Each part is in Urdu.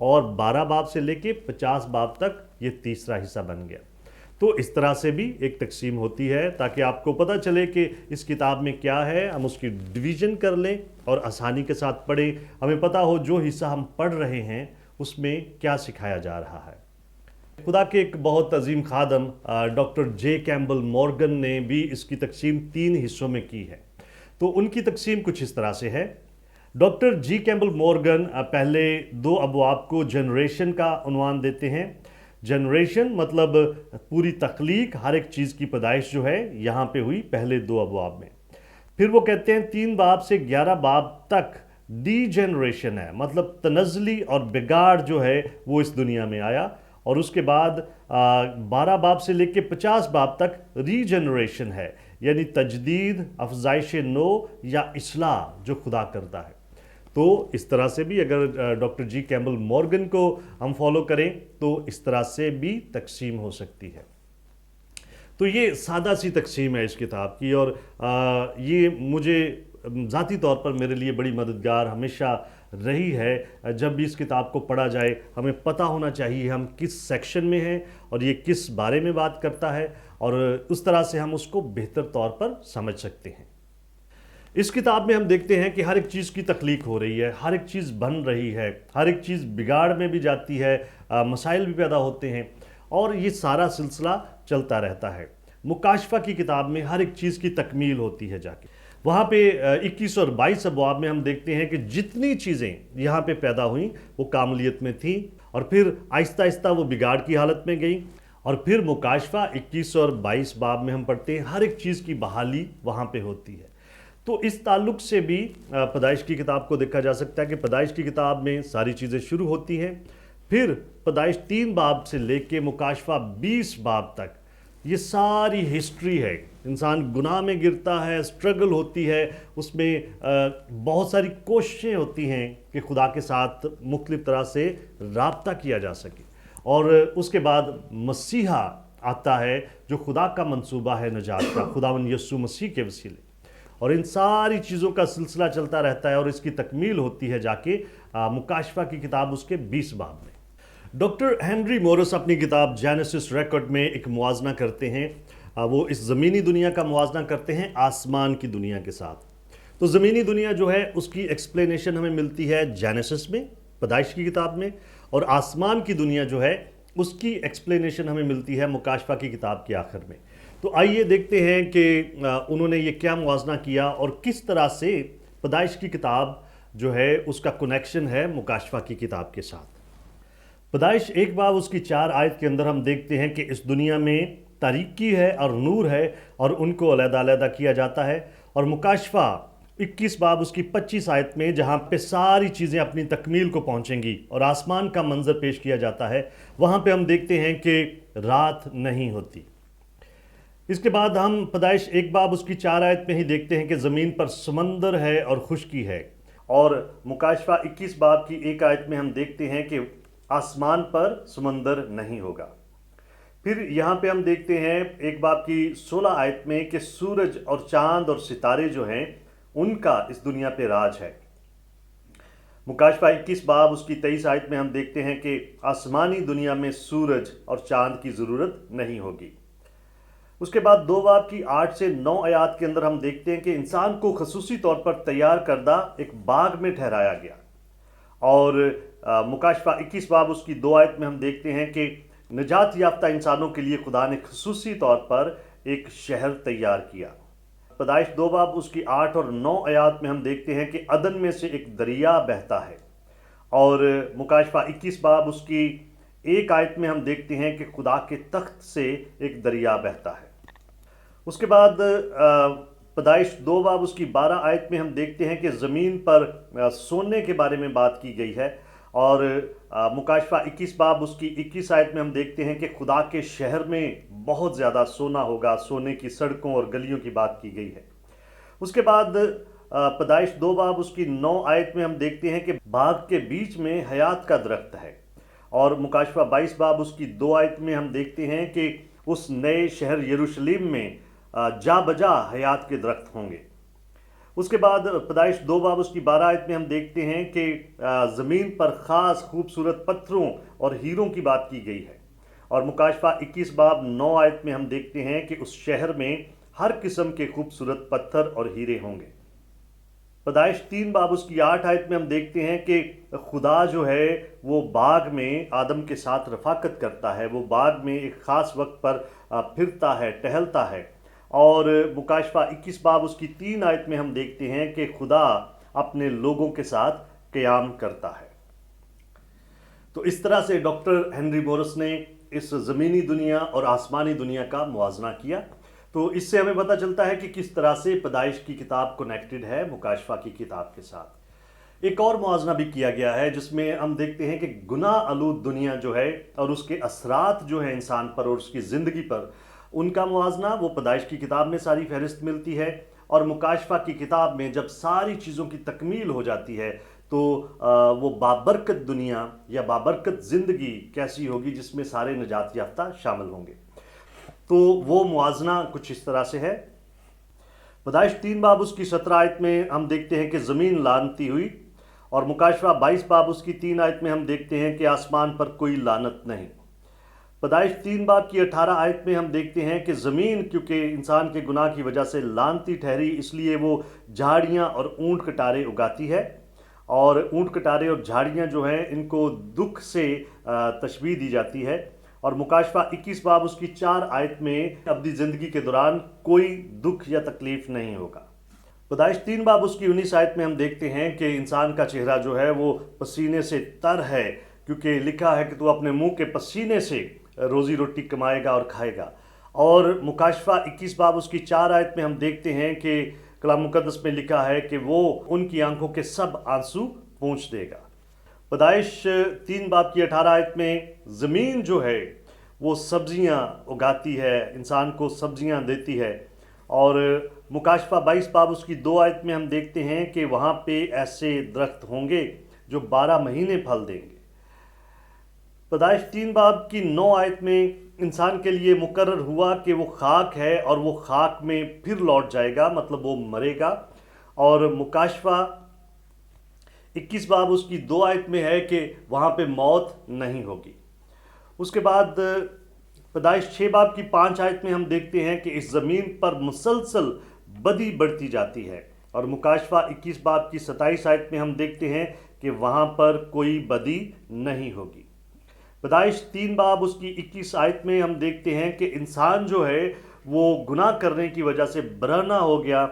اور 12 باب سے لے کے 50 باب تک یہ تیسرا حصہ بن گیا۔ تو اس طرح سے بھی ایک تقسیم ہوتی ہے تاکہ آپ کو پتہ چلے کہ اس کتاب میں کیا ہے، ہم اس کی ڈویژن کر لیں اور آسانی کے ساتھ پڑھیں، ہمیں پتہ ہو جو حصہ ہم پڑھ رہے ہیں اس میں کیا سکھایا جا رہا ہے۔ خدا کے ایک بہت عظیم خادم ڈاکٹر جے کیمبل مورگن نے بھی اس کی تقسیم 3 حصوں میں کی ہے۔ تو ان کی تقسیم کچھ اس طرح سے ہے۔ ڈاکٹر جی کیمبل مورگن پہلے 2 ابواب کو جنریشن کا عنوان دیتے ہیں۔ جنریشن مطلب پوری تخلیق، ہر ایک چیز کی پیدائش جو ہے یہاں پہ ہوئی پہلے 2 ابواب میں۔ پھر وہ کہتے ہیں 3 باب سے 11 باب تک ڈی جنریشن ہے، مطلب تنزلی اور بگاڑ جو ہے وہ اس دنیا میں آیا، اور اس کے بعد 12 باب سے لے کے 50 باب تک ری جنریشن ہے، یعنی تجدید، افزائش نو یا اصلاح جو خدا کرتا ہے۔ تو اس طرح سے بھی اگر ڈاکٹر جی کیمبل مورگن کو ہم فالو کریں تو اس طرح سے بھی تقسیم ہو سکتی ہے۔ تو یہ سادہ سی تقسیم ہے اس کتاب کی، اور یہ مجھے ذاتی طور پر میرے لیے بڑی مددگار ہمیشہ رہی ہے۔ جب بھی اس کتاب کو پڑھا جائے ہمیں پتہ ہونا چاہیے ہم کس سیکشن میں ہیں اور یہ کس بارے میں بات کرتا ہے، اور اس طرح سے ہم اس کو بہتر طور پر سمجھ سکتے ہیں۔ اس کتاب میں ہم دیکھتے ہیں کہ ہر ایک چیز کی تخلیق ہو رہی ہے، ہر ایک چیز بن رہی ہے، ہر ایک چیز بگاڑ میں بھی جاتی ہے، مسائل بھی پیدا ہوتے ہیں، اور یہ سارا سلسلہ چلتا رہتا ہے۔ مکاشفہ کی کتاب میں ہر ایک چیز کی تکمیل ہوتی ہے جا کے۔ وہاں پہ 21 اور 22 ابواب میں ہم دیکھتے ہیں کہ جتنی چیزیں یہاں پہ پیدا ہوئیں وہ کاملیت میں تھیں، اور پھر آہستہ آہستہ وہ بگاڑ کی حالت میں گئیں، اور پھر مکاشفہ 21 اور 22 باب میں ہم پڑھتے ہیں ہر ایک چیز کی بحالی وہاں پہ ہوتی ہے۔ تو اس تعلق سے بھی پیدائش کی کتاب کو دیکھا جا سکتا ہے کہ پیدائش کی کتاب میں ساری چیزیں شروع ہوتی ہیں، پھر پیدائش 3 باب سے لے کے مکاشفہ 20 باب تک یہ ساری ہسٹری ہے۔ انسان گناہ میں گرتا ہے، سٹرگل ہوتی ہے، اس میں بہت ساری کوششیں ہوتی ہیں کہ خدا کے ساتھ مختلف طرح سے رابطہ کیا جا سکے، اور اس کے بعد مسیحا آتا ہے جو خدا کا منصوبہ ہے نجات کا، خداوند یسوع مسیح کے وسیلے، اور ان ساری چیزوں کا سلسلہ چلتا رہتا ہے، اور اس کی تکمیل ہوتی ہے جا کے مکاشفہ کی کتاب اس کے 20 باب میں۔ ڈاکٹر ہنری مورس اپنی کتاب جینیسس ریکارڈ میں ایک موازنہ کرتے ہیں، وہ اس زمینی دنیا کا موازنہ کرتے ہیں آسمان کی دنیا کے ساتھ۔ تو زمینی دنیا جو ہے اس کی ایکسپلینیشن ہمیں ملتی ہے جینیسس میں، پیدائش کی کتاب میں، اور آسمان کی دنیا جو ہے اس کی ایکسپلینیشن ہمیں ملتی ہے مکاشفہ کی کتاب کے آخر میں۔ تو آئیے دیکھتے ہیں کہ انہوں نے یہ کیا موازنہ کیا اور کس طرح سے پیدائش کی کتاب جو ہے اس کا کنیکشن ہے مکاشفہ کی کتاب کے ساتھ۔ پیدائش 1 باب اس کی 4 آیت کے اندر ہم دیکھتے ہیں کہ اس دنیا میں تاریکی ہے اور نور ہے، اور ان کو علیحدہ علیحدہ کیا جاتا ہے۔ اور مکاشفہ 21 باب اس کی 25 آیت میں جہاں پہ ساری چیزیں اپنی تکمیل کو پہنچیں گی اور آسمان کا منظر پیش کیا جاتا ہے، وہاں پہ ہم دیکھتے ہیں کہ رات نہیں ہوتی۔ اس کے بعد ہم پیدائش 1 باب اس کی 4 آیت میں ہی دیکھتے ہیں کہ زمین پر سمندر ہے اور خشکی ہے، اور مکاشفہ 21 باب کی 1 آیت میں ہم دیکھتے ہیں کہ آسمان پر سمندر نہیں ہوگا۔ پھر یہاں پہ ہم دیکھتے ہیں 1 باب کی 16 آیت میں کہ سورج اور چاند اور ستارے جو ہیں ان کا اس دنیا پہ راج ہے۔ مکاشفہ 21 باب اس کی 23 آیت میں ہم دیکھتے ہیں کہ آسمانی دنیا میں سورج اور چاند کی ضرورت نہیں ہوگی۔ اس کے بعد 2 باب کی 8 سے 9 آیات کے اندر ہم دیکھتے ہیں کہ انسان کو خصوصی طور پر تیار کردہ ایک باغ میں ٹھہرایا گیا، اور مکاشفہ 21 باب اس کی 2 آیت میں ہم دیکھتے ہیں کہ نجات یافتہ انسانوں کے لیے خدا نے خصوصی طور پر ایک شہر تیار کیا۔ پیدائش 2 باب اس کی 8 اور 9 آیات میں ہم دیکھتے ہیں کہ عدن میں سے ایک دریا بہتا ہے، اور مکاشفہ 21 باب اس کی 1 آیت میں ہم دیکھتے ہیں کہ خدا کے تخت سے ایک دریا بہتا ہے۔ اس کے بعد پیدائش 2 باب اس کی 12 آیت میں ہم دیکھتے ہیں کہ زمین پر سونے کے بارے میں بات کی گئی ہے، اور مکاشفہ 21 باب اس کی 21 آیت میں ہم دیکھتے ہیں کہ خدا کے شہر میں بہت زیادہ سونا ہوگا، سونے کی سڑکوں اور گلیوں کی بات کی گئی ہے۔ اس کے بعد پیدائش 2 باب اس کی 9 آیت میں ہم دیکھتے ہیں کہ باغ کے بیچ میں حیات کا درخت ہے، اور مکاشفہ 22 باب اس کی 2 آیت میں ہم دیکھتے ہیں کہ اس نئے شہر یروشلم میں جا بجا حیات کے درخت ہوں گے۔ اس کے بعد پیدائش 2 باب اس کی 12 آیت میں ہم دیکھتے ہیں کہ زمین پر خاص خوبصورت پتھروں اور ہیروں کی بات کی گئی ہے، اور مکاشفہ 21 باب 9 آیت میں ہم دیکھتے ہیں کہ اس شہر میں ہر قسم کے خوبصورت پتھر اور ہیرے ہوں گے۔ پیدائش 3 باب اس کی 8 آیت میں ہم دیکھتے ہیں کہ خدا جو ہے وہ باغ میں آدم کے ساتھ رفاقت کرتا ہے، وہ باغ میں ایک خاص وقت پر پھرتا ہے، ٹہلتا ہے، اور مکاشفہ 21 باب اس کی 3 آیت میں ہم دیکھتے ہیں کہ خدا اپنے لوگوں کے ساتھ قیام کرتا ہے۔ تو اس طرح سے ڈاکٹر ہنری مورس نے اس زمینی دنیا اور آسمانی دنیا کا موازنہ کیا۔ تو اس سے ہمیں پتہ چلتا ہے کہ کس طرح سے پیدائش کی کتاب کنیکٹڈ ہے مکاشفہ کی کتاب کے ساتھ۔ ایک اور موازنہ بھی کیا گیا ہے جس میں ہم دیکھتے ہیں کہ گناہ آلود دنیا جو ہے اور اس کے اثرات جو ہیں انسان پر اور اس کی زندگی پر، ان کا موازنہ وہ پیدائش کی کتاب میں ساری فہرست ملتی ہے، اور مکاشفہ کی کتاب میں جب ساری چیزوں کی تکمیل ہو جاتی ہے تو وہ بابرکت دنیا یا بابرکت زندگی کیسی ہوگی جس میں سارے نجات یافتہ شامل ہوں گے۔ تو وہ موازنہ کچھ اس طرح سے ہے۔ پیدائش 3 باب اس کی 17 آیت میں ہم دیکھتے ہیں کہ زمین لعنتی ہوئی، اور مکاشفہ 22 باب اس کی 3 آیت میں ہم دیکھتے ہیں کہ آسمان پر کوئی لعنت نہیں۔ پیدائش 3 باب کی 18 آیت میں ہم دیکھتے ہیں کہ زمین کیونکہ انسان کے گناہ کی وجہ سے لعنتی ٹھہری، اس لیے وہ جھاڑیاں اور اونٹ کٹارے اگاتی ہے، اور اونٹ کٹارے اور جھاڑیاں جو ہیں ان کو دکھ سے تشبیہ دی جاتی ہے۔ اور مکاشفہ 21 باب اس کی 4 آیت میں ابدی زندگی کے دوران کوئی دکھ یا تکلیف نہیں ہوگا۔ پیدائش 3 باب اس کی 19 آیت میں ہم دیکھتے ہیں کہ انسان کا چہرہ جو ہے وہ پسینے سے تر ہے، کیونکہ لکھا ہے کہ تو اپنے منہ کے پسینے سے روزی روٹی کمائے گا اور کھائے گا۔ اور مکاشفہ 21 باب اس کی 4 آیت میں ہم دیکھتے ہیں کہ کلام مقدس میں لکھا ہے کہ وہ ان کی آنکھوں کے سب آنسو پونچھ دے گا۔ پیدائش 3 باب کی 18 آیت میں زمین جو ہے وہ سبزیاں اگاتی ہے، انسان کو سبزیاں دیتی ہے، اور مکاشفہ 22 باب اس کی 2 آیت میں ہم دیکھتے ہیں کہ وہاں پہ ایسے درخت ہوں گے جو 12 مہینے پھل دیں گے۔ پیدائش 3 باب کی 9 آیت میں انسان کے لیے مقرر ہوا کہ وہ خاک ہے اور وہ خاک میں پھر لوٹ جائے گا، مطلب وہ مرے گا، اور مکاشفہ 21 باب اس کی 2 آیت میں ہے کہ وہاں پہ موت نہیں ہوگی۔ اس کے بعد پیدائش 6 باب کی 5 آیت میں ہم دیکھتے ہیں کہ اس زمین پر مسلسل بدی بڑھتی جاتی ہے، اور مکاشفہ 21 باب کی 27 آیت میں ہم دیکھتے ہیں کہ وہاں پر کوئی بدی نہیں ہوگی۔ پیدائش 3 باب اس کی 21 آیت میں ہم دیکھتے ہیں کہ انسان جو ہے وہ گناہ کرنے کی وجہ سے برہنہ ہو گیا،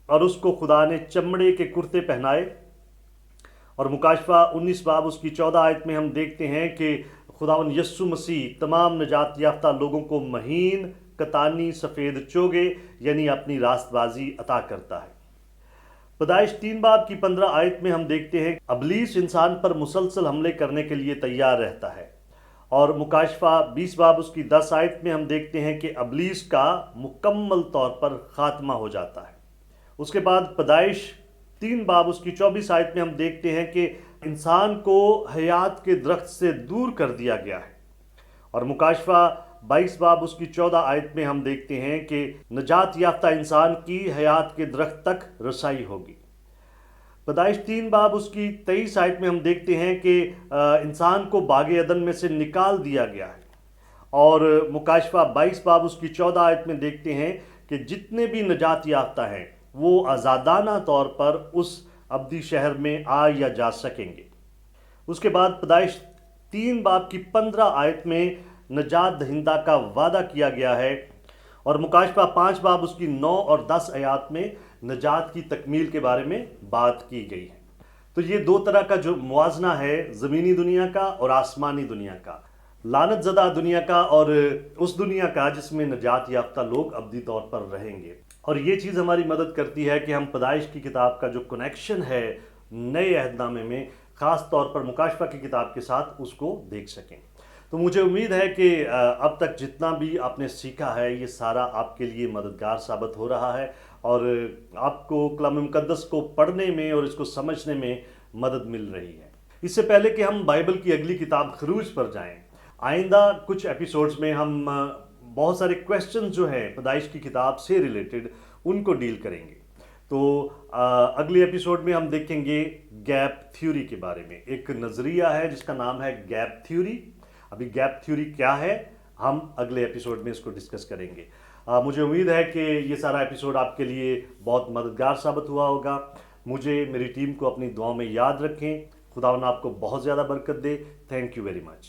اور اس کو خدا نے چمڑے کے کرتے پہنائے، اور مکاشفہ 19 باب اس کی 14 آیت میں ہم دیکھتے ہیں کہ خداوند یسوع مسیح تمام نجات یافتہ لوگوں کو مہین کتانی سفید چوگے یعنی اپنی راست بازی عطا کرتا ہے۔ پیدائش 3 باب کی 15 آیت میں ہم دیکھتے ہیں ابلیس انسان پر مسلسل حملے کرنے کے لیے تیار رہتا ہے، اور مکاشفہ 20 باب اس کی 10 آیت میں ہم دیکھتے ہیں کہ ابلیس کا مکمل طور پر خاتمہ ہو جاتا ہے۔ اس کے بعد پیدائش 3 باب اس کی 24 آیت میں ہم دیکھتے ہیں کہ انسان کو حیات کے درخت سے دور کر دیا گیا ہے، اور مکاشفہ 22 باب اس کی 14 آیت میں ہم دیکھتے ہیں کہ نجات یافتہ انسان کی حیات کے درخت تک رسائی ہوگی۔ پیدائش 3 باب اس کی 23 آیت میں ہم دیکھتے ہیں کہ انسان کو باغ عدن میں سے نکال دیا گیا ہے، اور مکاشفہ 22 باب اس کی 14 آیت میں دیکھتے ہیں کہ جتنے بھی نجات یافتہ ہیں وہ آزادانہ طور پر اس ابدی شہر میں آ یا جا سکیں گے۔ اس کے بعد پیدائش 3 باب کی 15 آیت میں نجات دہندہ کا وعدہ کیا گیا ہے، اور مکاشفہ 5 باب اس کی 9 اور 10 آیات میں نجات کی تکمیل کے بارے میں بات کی گئی ہے۔ تو یہ 2 طرح کا جو موازنہ ہے زمینی دنیا کا اور آسمانی دنیا کا، لعنت زدہ دنیا کا اور اس دنیا کا جس میں نجات یافتہ لوگ ابدی طور پر رہیں گے۔ اور یہ چیز ہماری مدد کرتی ہے کہ ہم پیدائش کی کتاب کا جو کنیکشن ہے نئے عہد نامے میں خاص طور پر مکاشفہ کی کتاب کے ساتھ اس کو دیکھ سکیں۔ تو مجھے امید ہے کہ اب تک جتنا بھی آپ نے سیکھا ہے یہ سارا آپ کے لیے مددگار ثابت ہو رہا ہے، اور آپ کو کلام مقدس کو پڑھنے میں اور اس کو سمجھنے میں مدد مل رہی ہے۔ اس سے پہلے کہ ہم بائبل کی اگلی کتاب خروج پر جائیں، آئندہ کچھ ایپیسوڈز میں ہم بہت سارے کویسچنز جو ہیں پیدائش کی کتاب سے ریلیٹڈ ان کو ڈیل کریں گے۔ تو اگلی ایپیسوڈ میں ہم دیکھیں گے گیپ تھیوری کے بارے میں. ایک نظریہ ہے جس کا نام ہے گیپ تھیوری. ابھی گیپ تھیوری کیا ہے ہم اگلے ایپیسوڈ میں اس کو ڈسکس کریں گے. مجھے امید ہے کہ یہ سارا ایپیسوڈ آپ کے لیے بہت مددگار ثابت ہوا ہوگا. مجھے میری ٹیم کو اپنی دعاؤں میں یاد رکھیں. خداوند آپ کو بہت زیادہ برکت دے. Thank you very much.